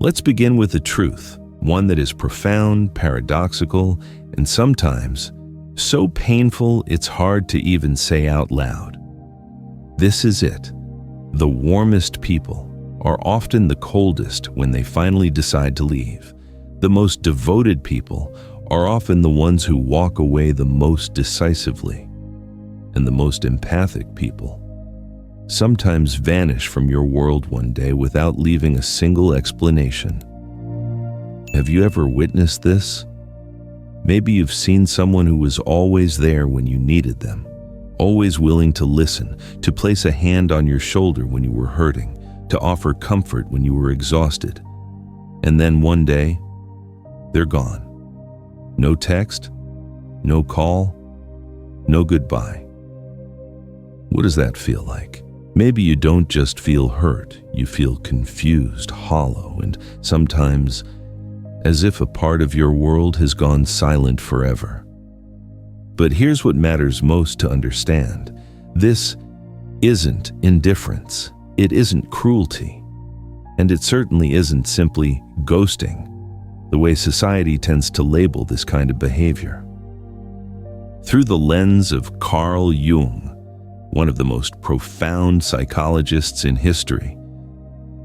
Let's begin with a truth, one that is profound, paradoxical, and sometimes so painful it's hard to even say out loud. This is it. The warmest people are often the coldest when they finally decide to leave. The most devoted people are often the ones who walk away the most decisively. And the most empathic people sometimes vanish from your world one day without leaving a single explanation. Have you ever witnessed this? Maybe you've seen someone who was always there when you needed them, always willing to listen, to place a hand on your shoulder when you were hurting, to offer comfort when you were exhausted. And then one day, they're gone. No text, no call, no goodbye. What does that feel like? Maybe you don't just feel hurt, you feel confused, hollow, and sometimes as if a part of your world has gone silent forever. But here's what matters most to understand. This isn't indifference. It isn't cruelty. And it certainly isn't simply ghosting, the way society tends to label this kind of behavior. Through the lens of Carl Jung, one of the most profound psychologists in history,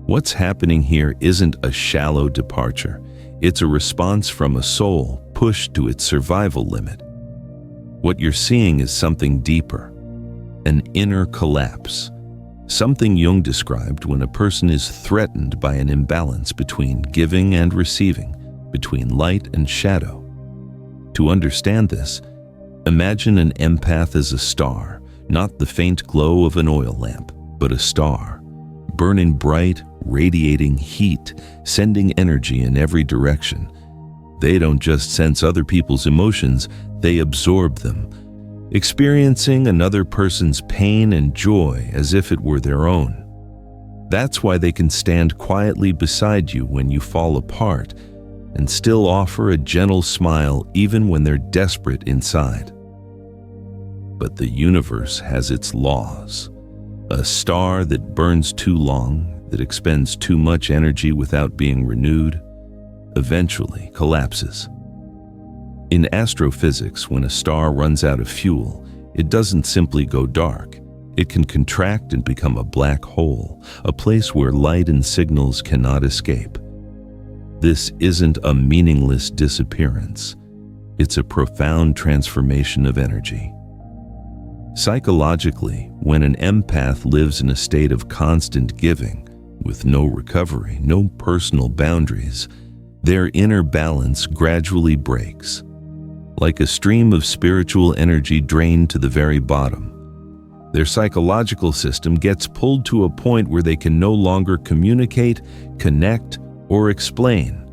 what's happening here isn't a shallow departure. It's a response from a soul pushed to its survival limit. What you're seeing is something deeper, an inner collapse, something Jung described when a person is threatened by an imbalance between giving and receiving, between light and shadow. To understand this, imagine an empath as a star, not the faint glow of an oil lamp, but a star, burning bright, radiating heat, sending energy in every direction. They don't just sense other people's emotions, they absorb them, experiencing another person's pain and joy as if it were their own. That's why they can stand quietly beside you when you fall apart and still offer a gentle smile even when they're desperate inside. But the universe has its laws. A star that burns too long, that expends too much energy without being renewed, eventually collapses. In astrophysics, when a star runs out of fuel, it doesn't simply go dark. It can contract and become a black hole, a place where light and signals cannot escape. This isn't a meaningless disappearance. It's a profound transformation of energy. Psychologically, when an empath lives in a state of constant giving, with no recovery, no personal boundaries, their inner balance gradually breaks. Like a stream of spiritual energy drained to the very bottom. Their psychological system gets pulled to a point where they can no longer communicate, connect, or explain.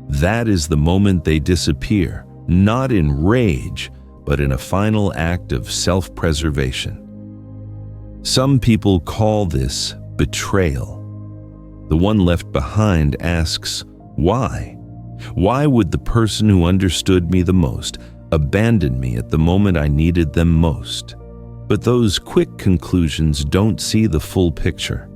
That is the moment they disappear, not in rage, but in a final act of self-preservation. Some people call this betrayal. The one left behind asks, why? Why would the person who understood me the most abandon me at the moment I needed them most? But those quick conclusions don't see the full picture.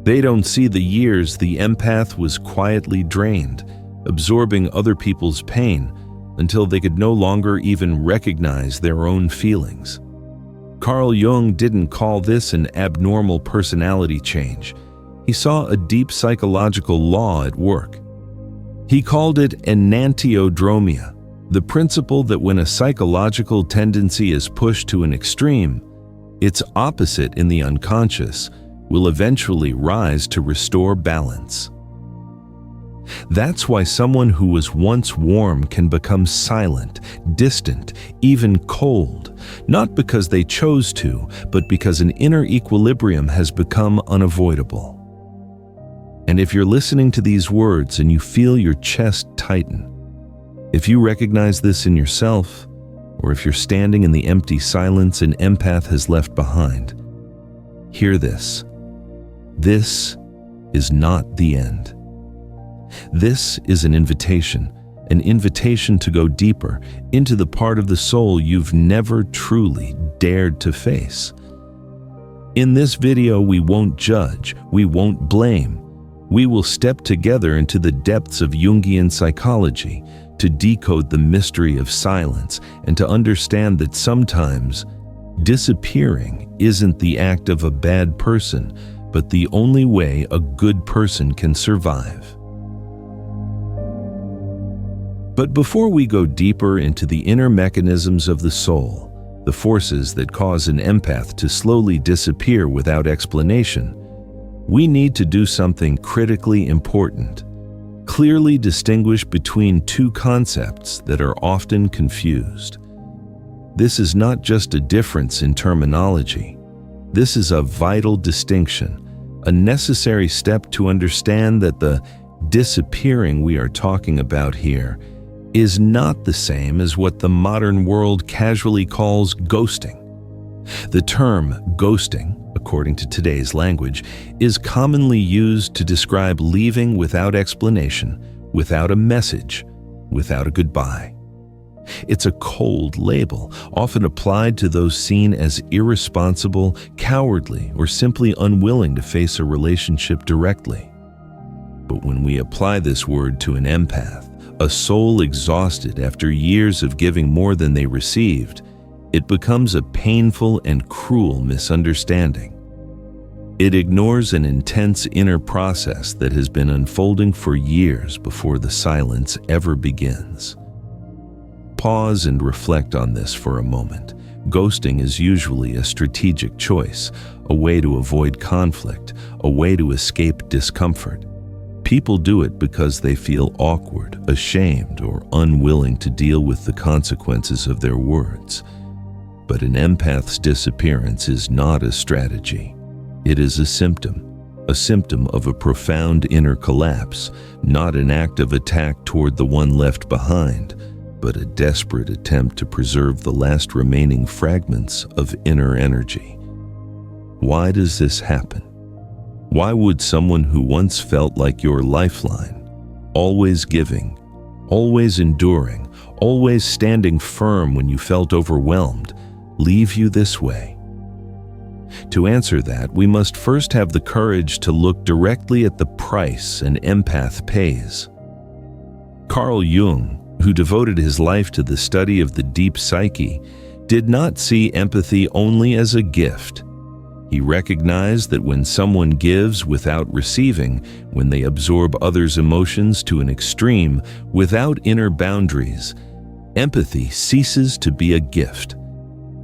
They don't see the years the empath was quietly drained, absorbing other people's pain until they could no longer even recognize their own feelings. Carl Jung didn't call this an abnormal personality change. He saw a deep psychological law at work. He called it Enantiodromia, the principle that when a psychological tendency is pushed to an extreme, its opposite in the unconscious will eventually rise to restore balance. That's why someone who was once warm can become silent, distant, even cold, not because they chose to, but because an inner equilibrium has become unavoidable. And if you're listening to these words and you feel your chest tighten, if you recognize this in yourself, or if you're standing in the empty silence an empath has left behind, hear this. This is not the end. This is an invitation to go deeper into the part of the soul you've never truly dared to face. In this video, we won't judge, we won't blame. We will step together into the depths of Jungian psychology to decode the mystery of silence and to understand that sometimes disappearing isn't the act of a bad person, but the only way a good person can survive. But before we go deeper into the inner mechanisms of the soul, the forces that cause an empath to slowly disappear without explanation, we need to do something critically important: clearly distinguish between two concepts that are often confused. This is not just a difference in terminology. This is a vital distinction, a necessary step to understand that the disappearing we are talking about here is not the same as what the modern world casually calls ghosting. The term ghosting, according to today's language, is commonly used to describe leaving without explanation, without a message, without a goodbye. It's a cold label, often applied to those seen as irresponsible, cowardly, or simply unwilling to face a relationship directly. But when we apply this word to an empath, a soul exhausted after years of giving more than they received, it becomes a painful and cruel misunderstanding. It ignores an intense inner process that has been unfolding for years before the silence ever begins. Pause and reflect on this for a moment. Ghosting is usually a strategic choice, a way to avoid conflict, a way to escape discomfort. People do it because they feel awkward, ashamed, or unwilling to deal with the consequences of their words. But an empath's disappearance is not a strategy. It is a symptom of a profound inner collapse, not an act of attack toward the one left behind, but a desperate attempt to preserve the last remaining fragments of inner energy. Why does this happen? Why would someone who once felt like your lifeline, always giving, always enduring, always standing firm when you felt overwhelmed, leave you this way? To answer that, we must first have the courage to look directly at the price an empath pays. Carl Jung, who devoted his life to the study of the deep psyche, did not see empathy only as a gift. He recognized that when someone gives without receiving, when they absorb others' emotions to an extreme, without inner boundaries, empathy ceases to be a gift.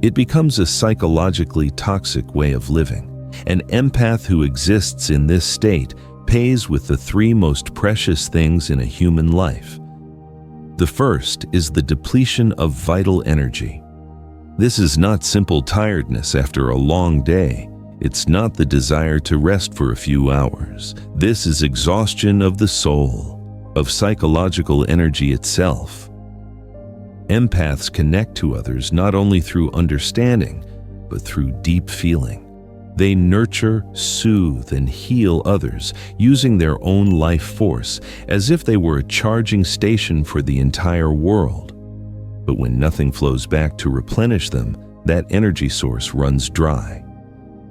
It becomes a psychologically toxic way of living. An empath who exists in this state pays with the three most precious things in a human life. The first is the depletion of vital energy. This is not simple tiredness after a long day. It's not the desire to rest for a few hours. This is exhaustion of the soul, of psychological energy itself. Empaths connect to others not only through understanding, but through deep feeling. They nurture, soothe, and heal others using their own life force as if they were a charging station for the entire world. But when nothing flows back to replenish them, that energy source runs dry.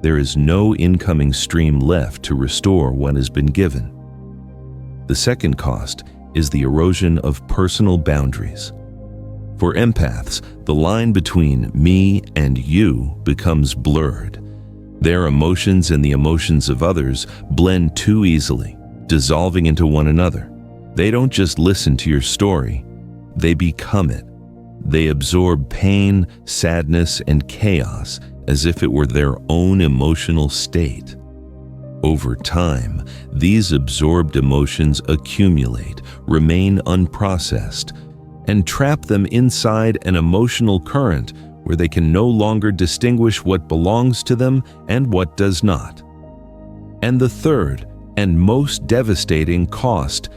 There is no incoming stream left to restore what has been given. The second cost is the erosion of personal boundaries. For empaths, the line between me and you becomes blurred. Their emotions and the emotions of others blend too easily, dissolving into one another. They don't just listen to your story, they become it. They absorb pain, sadness, and chaos as if it were their own emotional state. Over time, these absorbed emotions accumulate, remain unprocessed, and trap them inside an emotional current where they can no longer distinguish what belongs to them and what does not. And the third and most devastating cost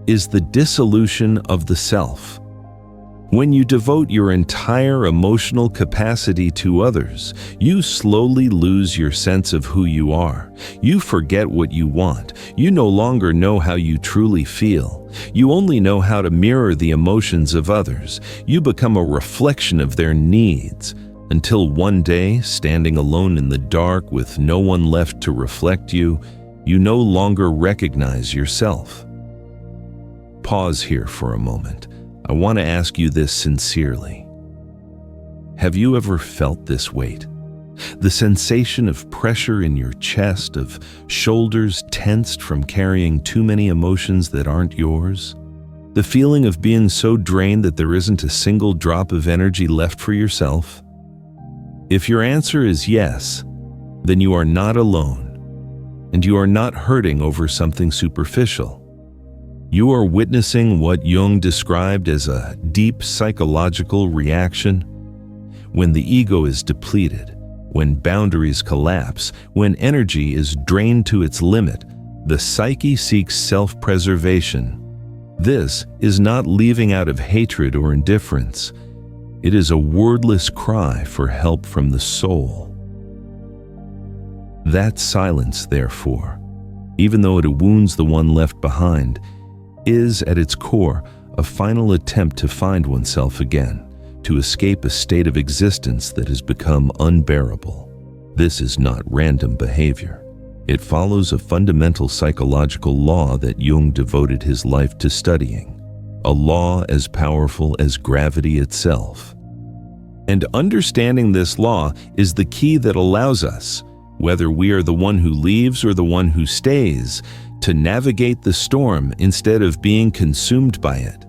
is the dissolution of the self. When you devote your entire emotional capacity to others, you slowly lose your sense of who you are. You forget what you want. You no longer know how you truly feel. You only know how to mirror the emotions of others. You become a reflection of their needs, until one day, standing alone in the dark with no one left to reflect you, You no longer recognize yourself. Pause here for a moment. I want to ask you this sincerely. Have you ever felt this weight? The sensation of pressure in your chest, of shoulders tensed from carrying too many emotions that aren't yours? The feeling of being so drained that there isn't a single drop of energy left for yourself? If your answer is yes, then you are not alone, and you are not hurting over something superficial. You are witnessing what Jung described as a deep psychological reaction. When the ego is depleted, when boundaries collapse, when energy is drained to its limit, the psyche seeks self-preservation. This is not leaving out of hatred or indifference. It is a wordless cry for help from the soul. That silence, therefore, even though it wounds the one left behind, is at its core a final attempt to find oneself again, to escape a state of existence that has become unbearable. This is not random behavior. It follows a fundamental psychological law that Jung devoted his life to studying, a law as powerful as gravity itself. And understanding this law is the key that allows us, whether we are the one who leaves or the one who stays, to navigate the storm instead of being consumed by it.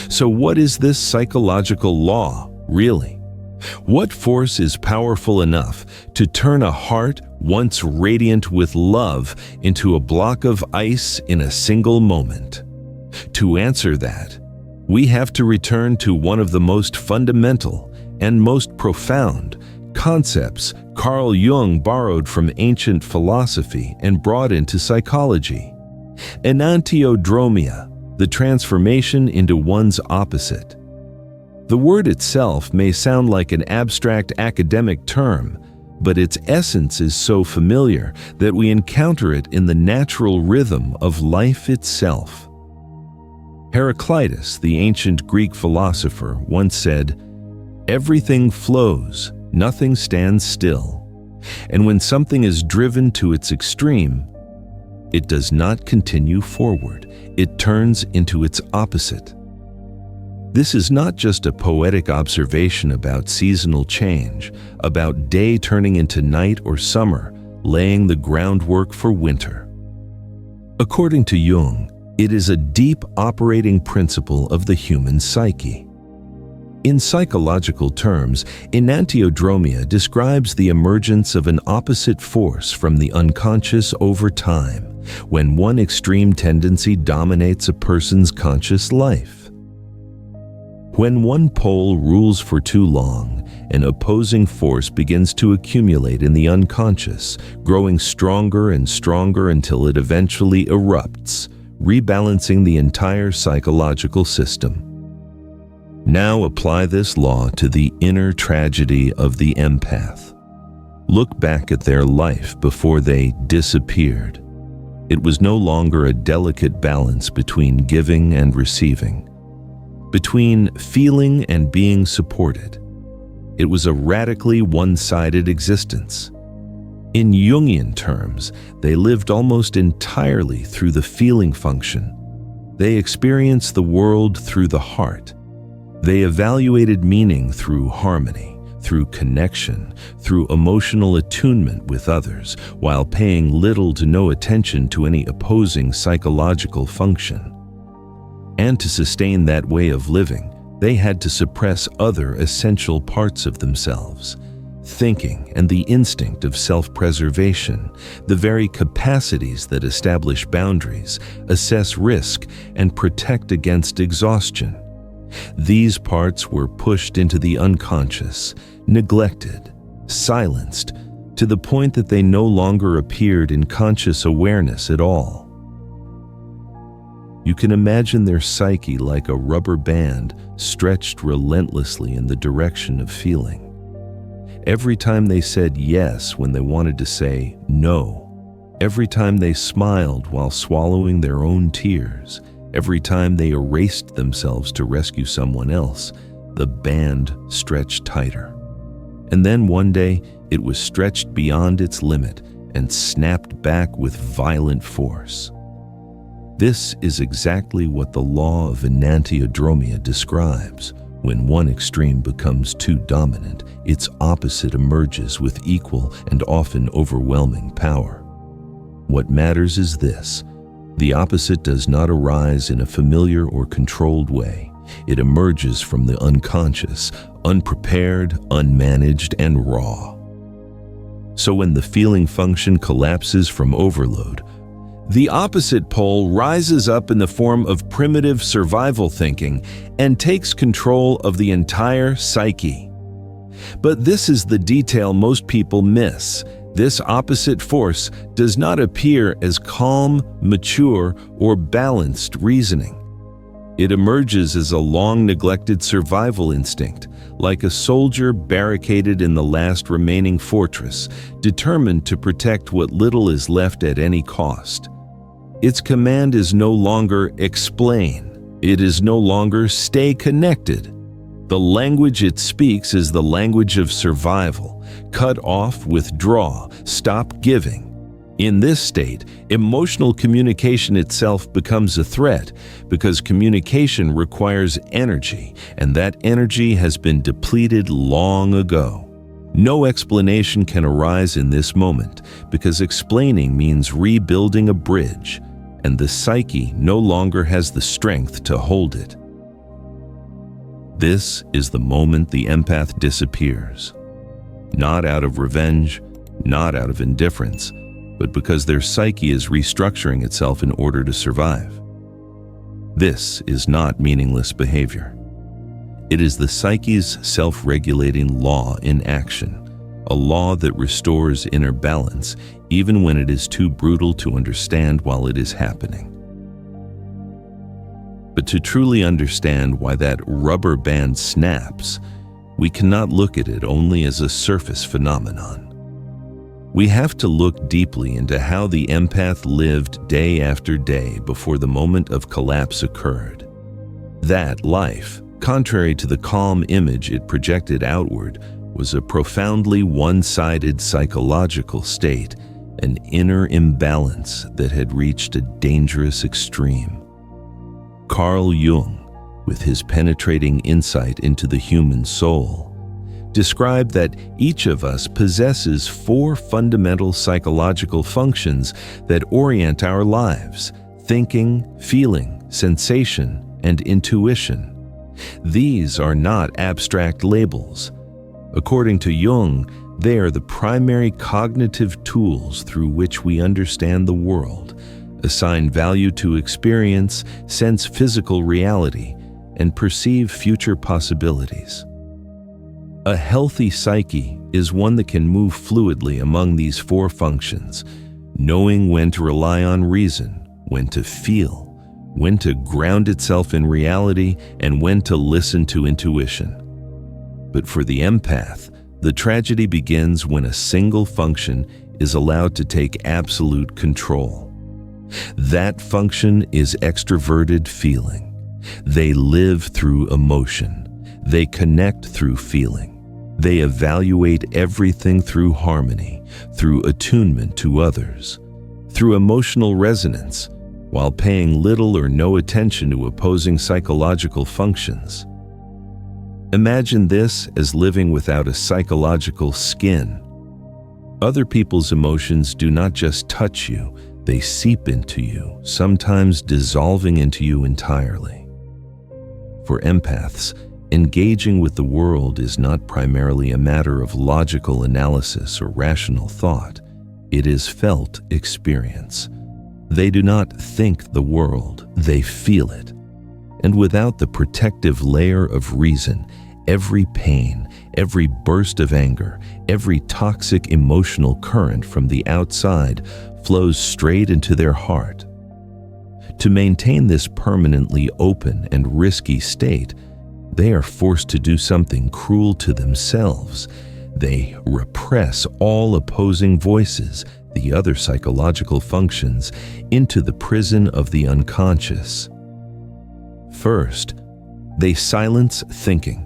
So what is this psychological law, really? What force is powerful enough to turn a heart once radiant with love into a block of ice in a single moment? To answer that, we have to return to one of the most fundamental and most profound concepts Carl Jung borrowed from ancient philosophy and brought into psychology. Enantiodromia, the transformation into one's opposite. The word itself may sound like an abstract academic term, but its essence is so familiar that we encounter it in the natural rhythm of life itself. Heraclitus, the ancient Greek philosopher, once said, "Everything flows, nothing stands still." And when something is driven to its extreme, it does not continue forward. It turns into its opposite. This is not just a poetic observation about seasonal change, about day turning into night or summer, laying the groundwork for winter. According to Jung, it is a deep operating principle of the human psyche. In psychological terms, Enantiodromia describes the emergence of an opposite force from the unconscious over time, when one extreme tendency dominates a person's conscious life. When one pole rules for too long, an opposing force begins to accumulate in the unconscious, growing stronger and stronger until it eventually erupts, rebalancing the entire psychological system. Now apply this law to the inner tragedy of the empath. Look back at their life before they disappeared. It was no longer a delicate balance between giving and receiving, between feeling and being supported. It was a radically one-sided existence. In Jungian terms, they lived almost entirely through the feeling function. They experienced the world through the heart. They evaluated meaning through harmony, through connection, through emotional attunement with others, while paying little to no attention to any opposing psychological function. And to sustain that way of living, they had to suppress other essential parts of themselves: thinking and the instinct of self-preservation, the very capacities that establish boundaries, assess risk, and protect against exhaustion. These parts were pushed into the unconscious, neglected, silenced, to the point that they no longer appeared in conscious awareness at all. You can imagine their psyche like a rubber band stretched relentlessly in the direction of feeling. Every time they said yes when they wanted to say no, every time they smiled while swallowing their own tears, every time they erased themselves to rescue someone else, the band stretched tighter. And then one day, it was stretched beyond its limit, and snapped back with violent force. This is exactly what the law of Enantiodromia describes. When one extreme becomes too dominant, its opposite emerges with equal and often overwhelming power. What matters is this: the opposite does not arise in a familiar or controlled way. It emerges from the unconscious, unprepared, unmanaged, and raw. So when the feeling function collapses from overload, the opposite pole rises up in the form of primitive survival thinking and takes control of the entire psyche. But this is the detail most people miss. This opposite force does not appear as calm, mature, or balanced reasoning. It emerges as a long-neglected survival instinct, like a soldier barricaded in the last remaining fortress, determined to protect what little is left at any cost. Its command is no longer explain. It is no longer stay connected. The language it speaks is the language of survival. Cut off, withdraw, stop giving. In this state, emotional communication itself becomes a threat because communication requires energy, and that energy has been depleted long ago. No explanation can arise in this moment because explaining means rebuilding a bridge, and the psyche no longer has the strength to hold it. This is the moment the empath disappears. Not out of revenge, not out of indifference, but because their psyche is restructuring itself in order to survive. This is not meaningless behavior. It is the psyche's self-regulating law in action, a law that restores inner balance even when it is too brutal to understand while it is happening. But to truly understand why that rubber band snaps, we cannot look at it only as a surface phenomenon. We have to look deeply into how the empath lived day after day before the moment of collapse occurred. That life, contrary to the calm image it projected outward, was a profoundly one-sided psychological state, an inner imbalance that had reached a dangerous extreme. Carl Jung, with his penetrating insight into the human soul, described that each of us possesses 4 fundamental psychological functions that orient our lives: thinking, feeling, sensation, and intuition. These are not abstract labels. According to Jung, they are the primary cognitive tools through which we understand the world, assign value to experience, sense physical reality, and perceive future possibilities. A healthy psyche is one that can move fluidly among these 4 functions, knowing when to rely on reason, when to feel, when to ground itself in reality, and when to listen to intuition. But for the empath, the tragedy begins when a single function is allowed to take absolute control. That function is extroverted feeling. They live through emotion. They connect through feeling. They evaluate everything through harmony, through attunement to others, through emotional resonance, while paying little or no attention to opposing psychological functions. Imagine this as living without a psychological skin. Other people's emotions do not just touch you, they seep into you, sometimes dissolving into you entirely. For empaths, engaging with the world is not primarily a matter of logical analysis or rational thought. It is felt experience. They do not think the world, they feel it. And without the protective layer of reason, every pain, every burst of anger, every toxic emotional current from the outside flows straight into their heart. To maintain this permanently open and risky state, they are forced to do something cruel to themselves. They repress all opposing voices, the other psychological functions, into the prison of the unconscious. First, they silence thinking.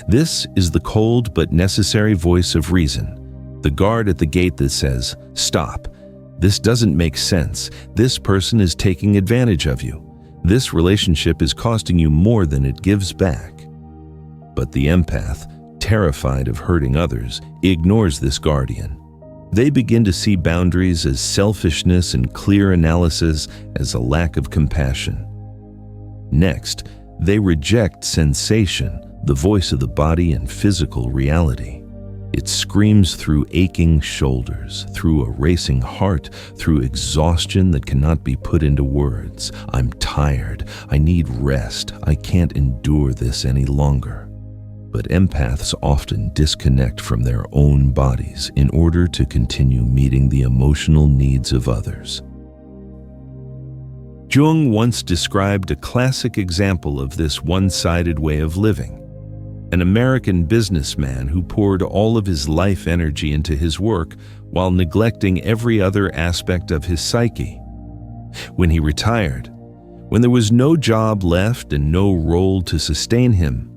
This is the cold but necessary voice of reason. The guard at the gate that says, "Stop. This doesn't make sense. This person is taking advantage of you. This relationship is costing you more than it gives back." But the empath, terrified of hurting others, ignores this guardian. They begin to see boundaries as selfishness and clear analysis as a lack of compassion. Next, they reject sensation, the voice of the body and physical reality. It screams through aching shoulders, through a racing heart, through exhaustion that cannot be put into words. "I'm tired. I need rest. I can't endure this any longer." But empaths often disconnect from their own bodies in order to continue meeting the emotional needs of others. Jung once described a classic example of this one-sided way of living. An American businessman who poured all of his life energy into his work while neglecting every other aspect of his psyche. When he retired, when there was no job left and no role to sustain him,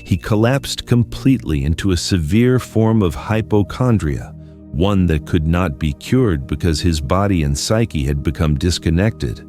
he collapsed completely into a severe form of hypochondria, one that could not be cured because his body and psyche had become disconnected.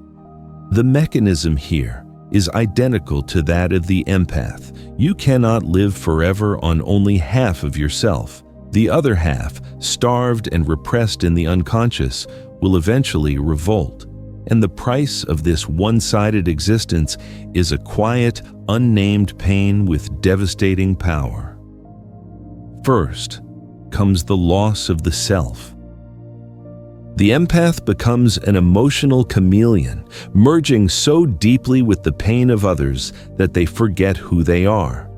The mechanism here is identical to that of the empath. You cannot live forever on only half of yourself. The other half, starved and repressed in the unconscious, will eventually revolt. And the price of this one-sided existence is a quiet, unnamed pain with devastating power. First comes the loss of the self. The empath becomes an emotional chameleon, merging so deeply with the pain of others that they forget who they are.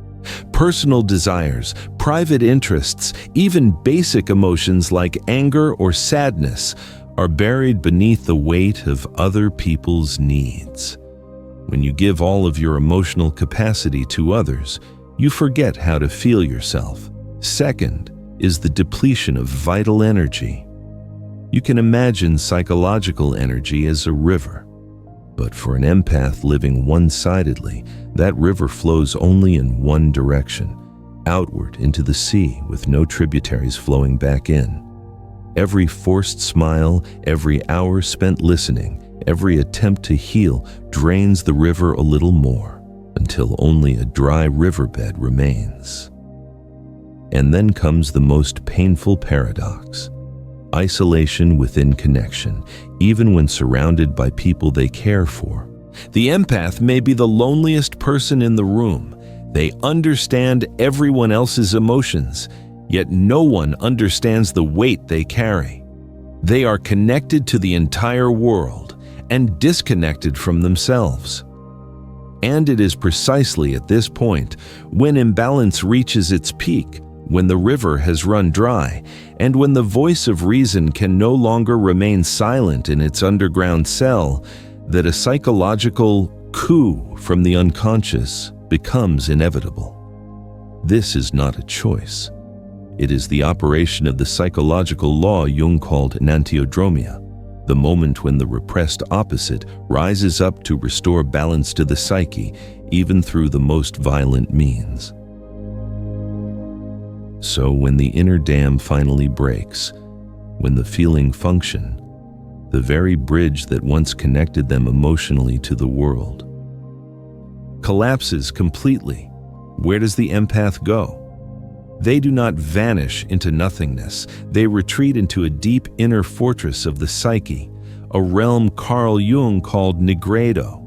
Personal desires, private interests, even basic emotions like anger or sadness are buried beneath the weight of other people's needs. When you give all of your emotional capacity to others, you forget how to feel yourself. Second is the depletion of vital energy. You can imagine psychological energy as a river. But for an empath living one-sidedly, that river flows only in one direction, outward into the sea with no tributaries flowing back in. Every forced smile, every hour spent listening, every attempt to heal drains the river a little more, until only a dry riverbed remains. And then comes the most painful paradox: isolation within connection, even when surrounded by people they care for. The empath may be the loneliest person in the room. They understand everyone else's emotions, yet no one understands the weight they carry. They are connected to the entire world and disconnected from themselves. And it is precisely at this point, when imbalance reaches its peak, when the river has run dry, and when the voice of reason can no longer remain silent in its underground cell, that a psychological coup from the unconscious becomes inevitable. This is not a choice. It is the operation of the psychological law Jung called Enantiodromia, the moment when the repressed opposite rises up to restore balance to the psyche, even through the most violent means. So when the inner dam finally breaks, when the feeling function, the very bridge that once connected them emotionally to the world, collapses completely, where does the empath go? They do not vanish into nothingness. They retreat into a deep inner fortress of the psyche, a realm Carl Jung called nigredo.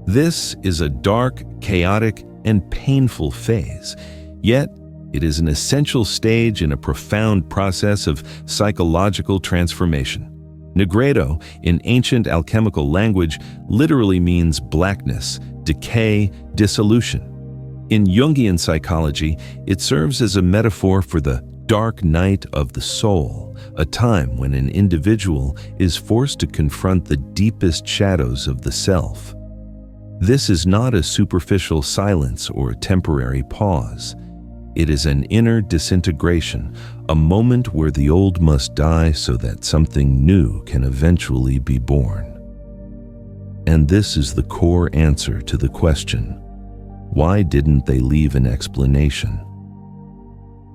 This is a dark, chaotic, and painful phase, yet it is an essential stage in a profound process of psychological transformation. Nigredo, in ancient alchemical language, literally means blackness, decay, dissolution. In Jungian psychology, it serves as a metaphor for the dark night of the soul, a time when an individual is forced to confront the deepest shadows of the self. This is not a superficial silence or a temporary pause. It is an inner disintegration, a moment where the old must die so that something new can eventually be born. And this is the core answer to the question: why didn't they leave an explanation?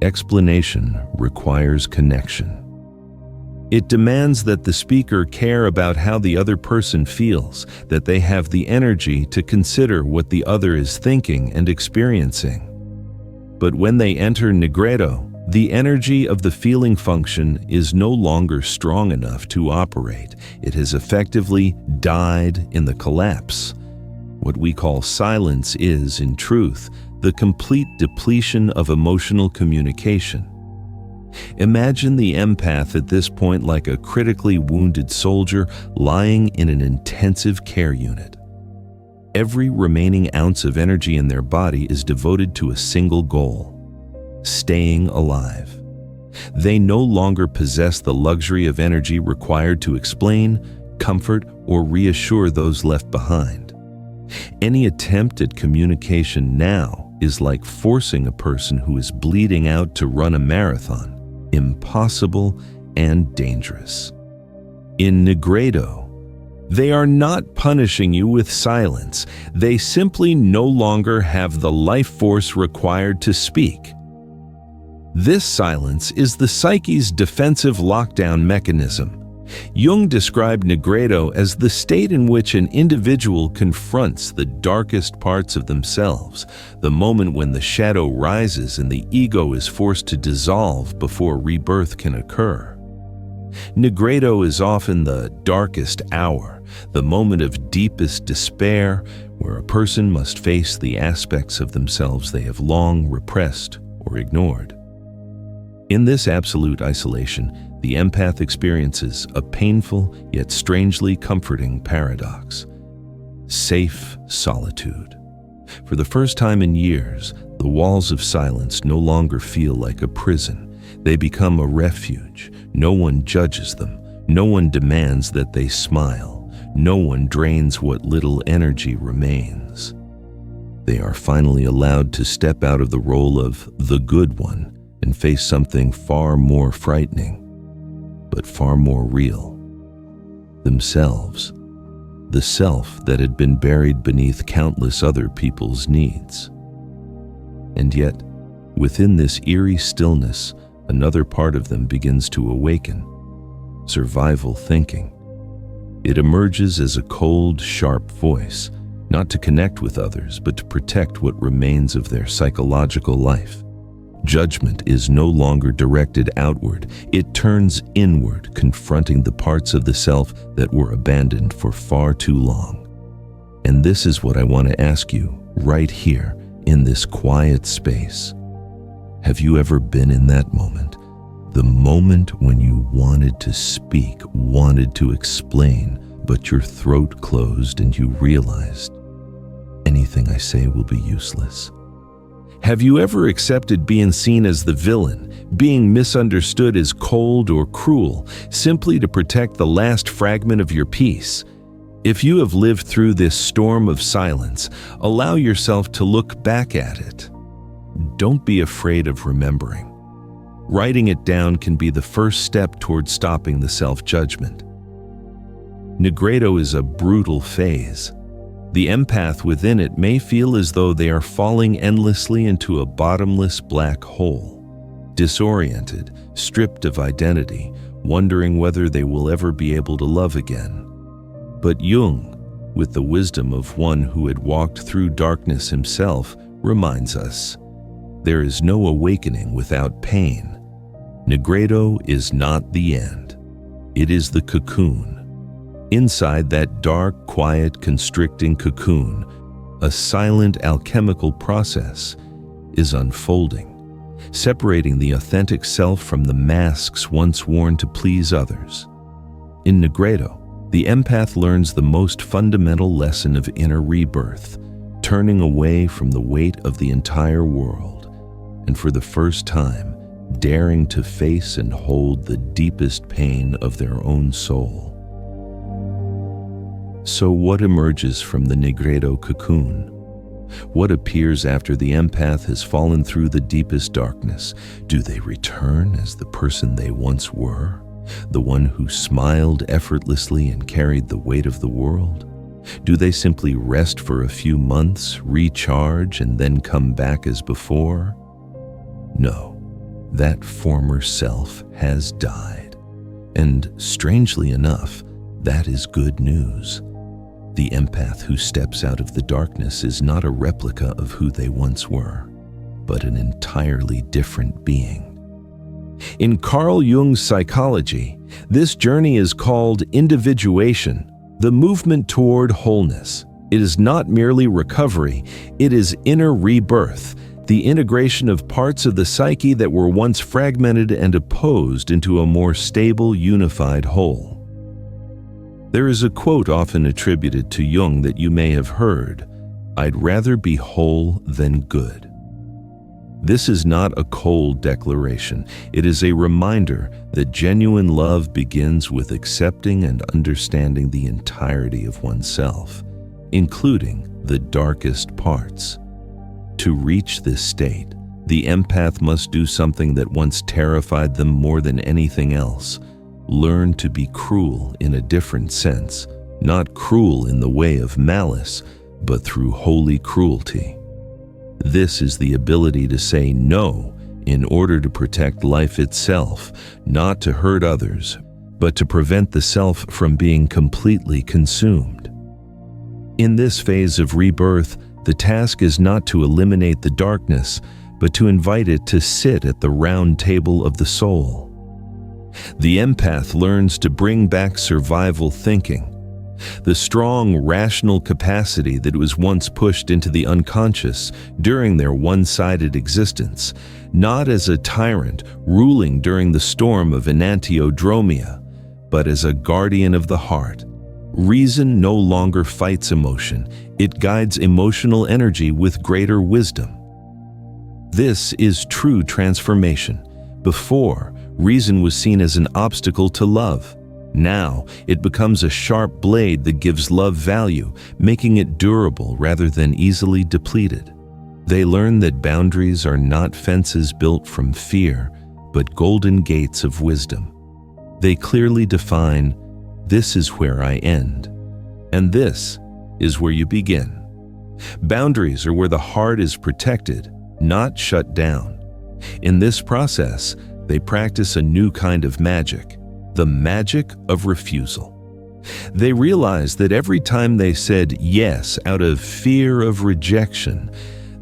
Explanation requires connection. It demands that the speaker care about how the other person feels, that they have the energy to consider what the other is thinking and experiencing. But when they enter Nigredo, the energy of the feeling function is no longer strong enough to operate. It has effectively died in the collapse. What we call silence is, in truth, the complete depletion of emotional communication. Imagine the empath at this point like a critically wounded soldier lying in an intensive care unit. Every remaining ounce of energy in their body is devoted to a single goal: staying alive. They no longer possess the luxury of energy required to explain, comfort, or reassure those left behind. Any attempt at communication now is like forcing a person who is bleeding out to run a marathon. Impossible and dangerous. In Nigredo, they are not punishing you with silence. They simply no longer have the life force required to speak. This silence is the psyche's defensive lockdown mechanism. Jung described Nigredo as the state in which an individual confronts the darkest parts of themselves, the moment when the shadow rises and the ego is forced to dissolve before rebirth can occur. Nigredo is often the darkest hour, the moment of deepest despair, where a person must face the aspects of themselves they have long repressed or ignored. In this absolute isolation, the empath experiences a painful yet strangely comforting paradox: safe solitude. For the first time in years, the walls of silence no longer feel like a prison. They become a refuge. No one judges them. No one demands that they smile. No one drains what little energy remains. They are finally allowed to step out of the role of the good one and face something far more frightening, but far more real: themselves, the self that had been buried beneath countless other people's needs. And yet, within this eerie stillness, another part of them begins to awaken: survival thinking. It emerges as a cold, sharp voice, not to connect with others, but to protect what remains of their psychological life. Judgment is no longer directed outward. It turns inward, confronting the parts of the self that were abandoned for far too long. And this is what I want to ask you right here in this quiet space. Have you ever been in that moment? The moment when you wanted to speak, wanted to explain, but your throat closed and you realized anything I say will be useless. Have you ever accepted being seen as the villain, being misunderstood as cold or cruel, simply to protect the last fragment of your peace? If you have lived through this storm of silence, allow yourself to look back at it. Don't be afraid of remembering. Writing it down can be the first step toward stopping the self-judgment. Nigredo is a brutal phase. The empath within it may feel as though they are falling endlessly into a bottomless black hole, disoriented, stripped of identity, wondering whether they will ever be able to love again. But Jung, with the wisdom of one who had walked through darkness himself, reminds us, there is no awakening without pain. Nigredo is not the end. It is the cocoon. Inside that dark, quiet, constricting cocoon, a silent alchemical process is unfolding, separating the authentic self from the masks once worn to please others. In Nigredo, the empath learns the most fundamental lesson of inner rebirth, turning away from the weight of the entire world, and for the first time, daring to face and hold the deepest pain of their own soul. So what emerges from the Nigredo cocoon? What appears after the empath has fallen through the deepest darkness? Do they return as the person they once were? The one who smiled effortlessly and carried the weight of the world? Do they simply rest for a few months, recharge, and then come back as before? No. that former self has died. And strangely enough, that is good news. The empath who steps out of the darkness is not a replica of who they once were, but an entirely different being. In Carl Jung's psychology, this journey is called individuation, the movement toward wholeness. It is not merely recovery, it is inner rebirth, the integration of parts of the psyche that were once fragmented and opposed into a more stable, unified whole. There is a quote often attributed to Jung that you may have heard, "I'd rather be whole than good." This is not a cold declaration. It is a reminder that genuine love begins with accepting and understanding the entirety of oneself, including the darkest parts. To reach this state, the empath must do something that once terrified them more than anything else: learn to be cruel in a different sense, not cruel in the way of malice, but through holy cruelty. This is the ability to say no in order to protect life itself, not to hurt others, but to prevent the self from being completely consumed. In this phase of rebirth, the task is not to eliminate the darkness, but to invite it to sit at the round table of the soul. The empath learns to bring back survival thinking, the strong, rational capacity that was once pushed into the unconscious during their one-sided existence, not as a tyrant ruling during the storm of Enantiodromia, but as a guardian of the heart. Reason no longer fights emotion, it guides emotional energy with greater wisdom. This is true transformation. Before, reason was seen as an obstacle to love. Now, it becomes a sharp blade that gives love value, making it durable rather than easily depleted. They learn that boundaries are not fences built from fear, but golden gates of wisdom. They clearly define, this is where I end, and this is where you begin. Boundaries are where the heart is protected, not shut down. In this process, they practice a new kind of magic, the magic of refusal. They realize that every time they said yes out of fear of rejection,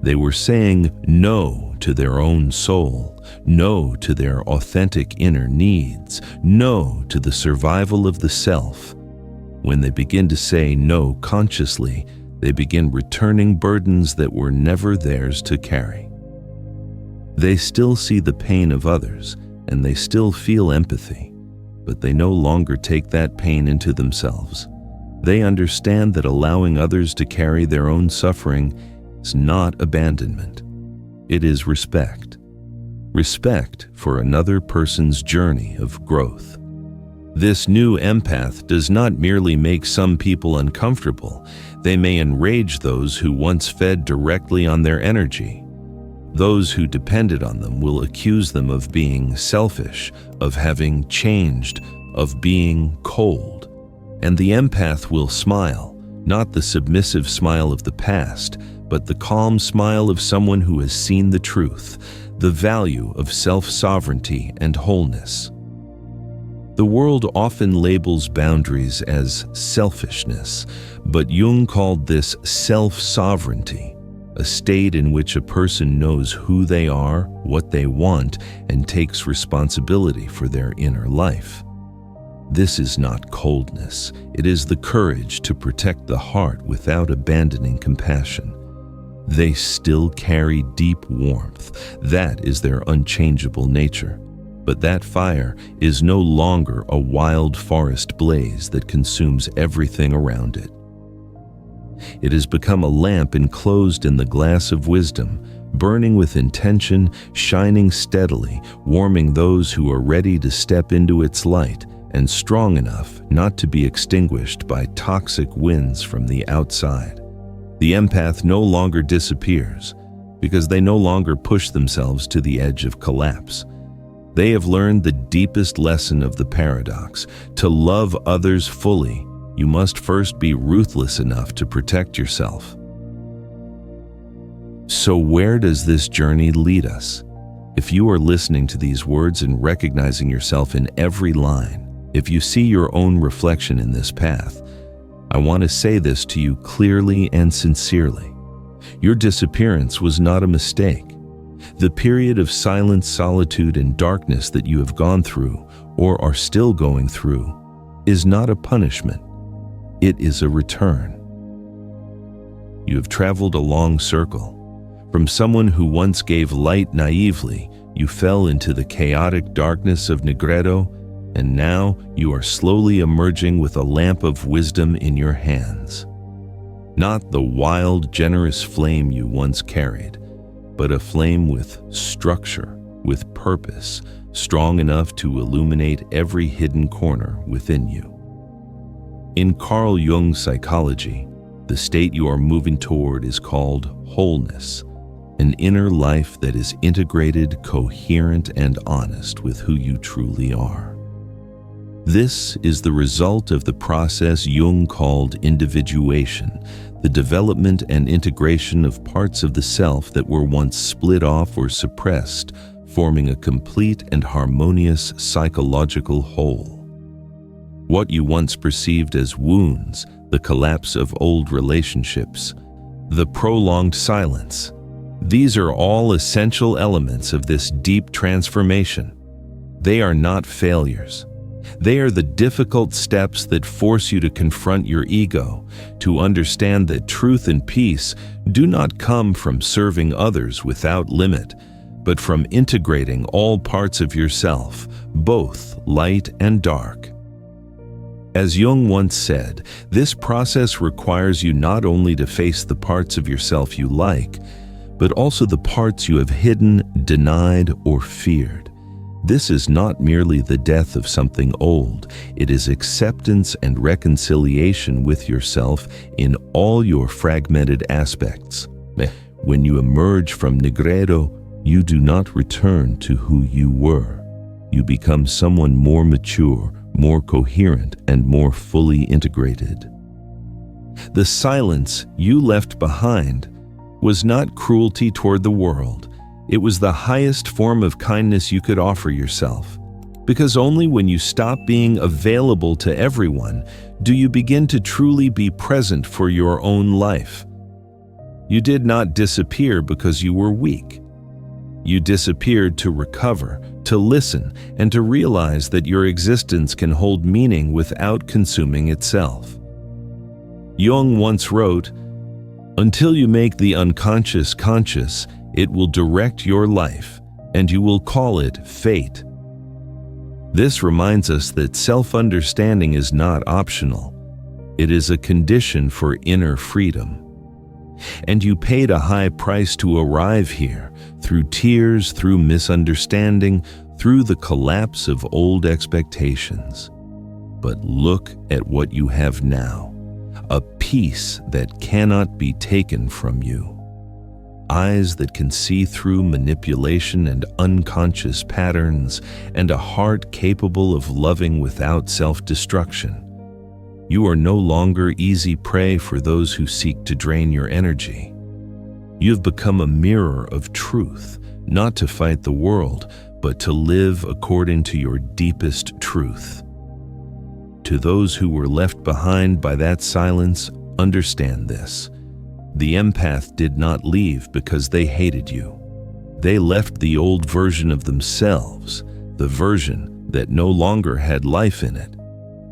they were saying no to their own soul, no to their authentic inner needs, no to the survival of the self. When they begin to say no consciously, they begin returning burdens that were never theirs to carry. They still see the pain of others, and they still feel empathy, but they no longer take that pain into themselves. They understand that allowing others to carry their own suffering is not abandonment. It is respect. Respect for another person's journey of growth. This new empath does not merely make some people uncomfortable. They may enrage those who once fed directly on their energy. Those who depended on them will accuse them of being selfish, of having changed, of being cold. And the empath will smile, not the submissive smile of the past, but the calm smile of someone who has seen the truth, the value of self-sovereignty and wholeness. The world often labels boundaries as selfishness, but Jung called this self-sovereignty, a state in which a person knows who they are, what they want, and takes responsibility for their inner life. This is not coldness. It is the courage to protect the heart without abandoning compassion. They still carry deep warmth. That is their unchangeable nature. But that fire is no longer a wild forest blaze that consumes everything around it. It has become a lamp enclosed in the glass of wisdom, burning with intention, shining steadily, warming those who are ready to step into its light, and strong enough not to be extinguished by toxic winds from the outside. The empath no longer disappears because they no longer push themselves to the edge of collapse. They have learned the deepest lesson of the paradox. To love others fully, you must first be ruthless enough to protect yourself. So where does this journey lead us? If you are listening to these words and recognizing yourself in every line, if you see your own reflection in this path, I want to say this to you clearly and sincerely. Your disappearance was not a mistake. The period of silence, solitude, and darkness that you have gone through, or are still going through, is not a punishment. It is a return. You have traveled a long circle. From someone who once gave light naively, you fell into the chaotic darkness of Negredo, and now you are slowly emerging with a lamp of wisdom in your hands. Not the wild, generous flame you once carried, but a flame with structure, with purpose, strong enough to illuminate every hidden corner within you. In Carl Jung's psychology, the state you are moving toward is called wholeness, an inner life that is integrated, coherent, and honest with who you truly are. This is the result of the process Jung called individuation, the development and integration of parts of the self that were once split off or suppressed, forming a complete and harmonious psychological whole. What you once perceived as wounds, the collapse of old relationships, the prolonged silence, these are all essential elements of this deep transformation. They are not failures. They are the difficult steps that force you to confront your ego, to understand that truth and peace do not come from serving others without limit, but from integrating all parts of yourself, both light and dark. As Jung once said, this process requires you not only to face the parts of yourself you like, but also the parts you have hidden, denied, or feared. This is not merely the death of something old, it is acceptance and reconciliation with yourself in all your fragmented aspects. When you emerge from Negredo, you do not return to who you were. You become someone more mature, more coherent, and more fully integrated. The silence you left behind was not cruelty toward the world. It was the highest form of kindness you could offer yourself. Because only when you stop being available to everyone do you begin to truly be present for your own life. You did not disappear because you were weak. You disappeared to recover, to listen, and to realize that your existence can hold meaning without consuming itself. Jung once wrote, "Until you make the unconscious conscious, it will direct your life, and you will call it fate." This reminds us that self-understanding is not optional. It is a condition for inner freedom. And you paid a high price to arrive here, through tears, through misunderstanding, through the collapse of old expectations. But look at what you have now, a peace that cannot be taken from you. Eyes that can see through manipulation and unconscious patterns, and a heart capable of loving without self-destruction. You are no longer easy prey for those who seek to drain your energy. You have become a mirror of truth, not to fight the world, but to live according to your deepest truth. To those who were left behind by that silence, understand this. The empath did not leave because they hated you. They left the old version of themselves, the version that no longer had life in it.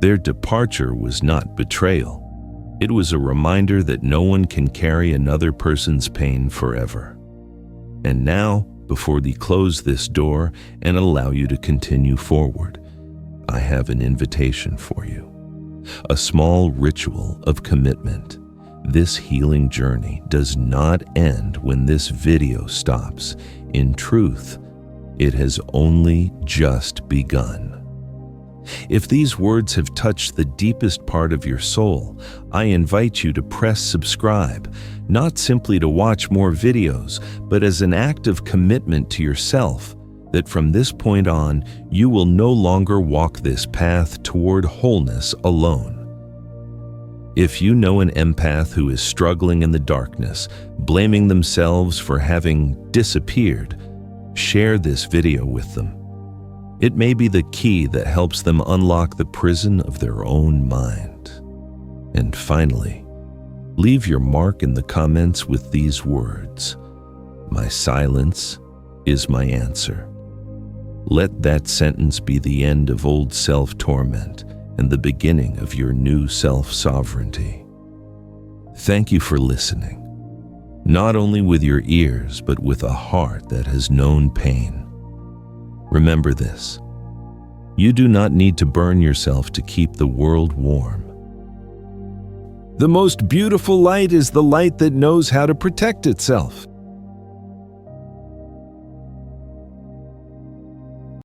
Their departure was not betrayal. It was a reminder that no one can carry another person's pain forever. And now, before they close this door and allow you to continue forward, I have an invitation for you. A small ritual of commitment. This healing journey does not end when this video stops. In truth, it has only just begun. If these words have touched the deepest part of your soul, I invite you to press subscribe, not simply to watch more videos, but as an act of commitment to yourself, that from this point on, you will no longer walk this path toward wholeness alone. If you know an empath who is struggling in the darkness, blaming themselves for having disappeared, Share this video with them. It may be the key that helps them unlock the prison of their own mind. And finally, leave your mark in the comments with these words: "My silence is my answer." Let that sentence be the end of old self-torment and the beginning of your new self-sovereignty. Thank you for listening, not only with your ears, but with a heart that has known pain. Remember this: you do not need to burn yourself to keep the world warm. The most beautiful light is the light that knows how to protect itself.